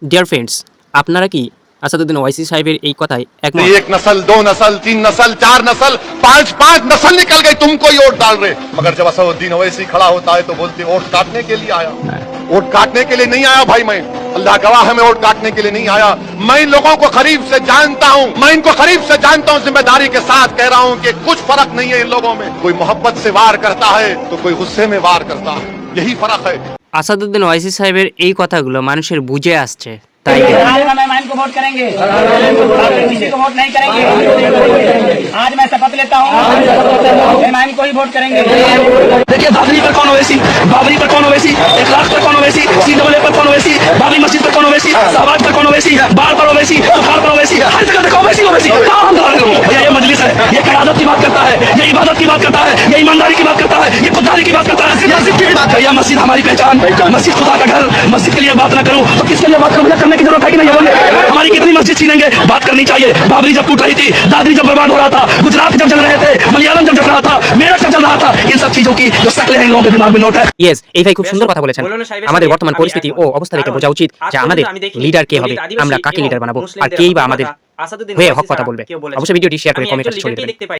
Dear friends, আপনারা কি আসাদুদ্দিন ওয়াইসি সাহেবের এই কথায় একমত? एक नस्ल, दो नस्ल, तीन नस्ल, चार नस्ल, पांच पांच नस्ल निकल गई, तुमको ही वोट डाल रहे। मगर जब असदुद्दीन ओवैसी खड़ा होता है तो बोलते वोट काटने के लिए आया। वोट काटने के लिए नहीं आया भाई, मैं अल्लाह गवाह है, मैं वोट काटने के लिए नहीं आया। मैं इन लोगों को करीब से जानता हूँ, मैं इनको करीब से जानता हूँ, जिम्मेदारी के साथ कह रहा हूँ कि कुछ फर्क नहीं है इन लोगों में। कोई मोहब्बत से वार करता है तो कोई गुस्से में वार करता है, यही फर्क है। আসাদুদ্দিন ওয়াইসি সাহেবের এই কথাগুলো মানুষের বুঝে আসছে, তাই आज हम मेहमान को वोट करेंगे, किसी को वोट नहीं करेंगे। आज मैं शपथ लेता हूँ, मेहमान को ही वोट करेंगे। देखिए बाबरी पर कौन ओवैसी, बाबरी पर कौन ओवैसी, 1 लाख पर कौन ओवैसी, CAA पर कौन ओवैसी, बाबरी मस्जिद पर कौन ओवैसी, शहबाज पर कौन ओवैसी, बाढ़ पर ओवैसी, सुखाड़ पर ओवैसी, हर जगह देखो ओवैसी ओवैसी। कहाँ हम धरा लोग? ये मजलिस है, ये क़यादत की बात करता है, ये इबादत की बात करता है, ये ईमानदारी की बात करता है, ये खुददारी की बात करता है, ये मस्जिद की बात है। यह मस्जिद हमारी पहचान, मस्जिद खुदा का घर। मस्जिद के लिए बात न करूँ तो किसके लिए बात करूँ? करने की जरूरत है कि नहीं? बोलिए, हमारी कितनी मस्जिद छीनेंगे? बात करनी चाहिए। बाबरी जब टूट रही थी, दादरी जब बर्बाद हो रहा था, गुजरात जब जल रहे थे, मलयालम जब जल रहा था, मेरठ जब जल रहा था, इन सब चीजों की जो शक्लें हैं इन लोगों के दिमाग में नोट है। ইয়েস, এই ভাই খুব সুন্দর কথা বলেছেন। আমাদের বর্তমান পরিস্থিতি ও অবস্থা দেখে বোঝা উচিত যে আমাদের লিডার কে হবে, আমরা কাকে লিডার বানাবো, আর কেই বা আমাদের হয়ে হক কথা বলবে। অবশ্যই ভিডিওটি শেয়ার করে কমেন্টে ছড়িয়ে দেবেন।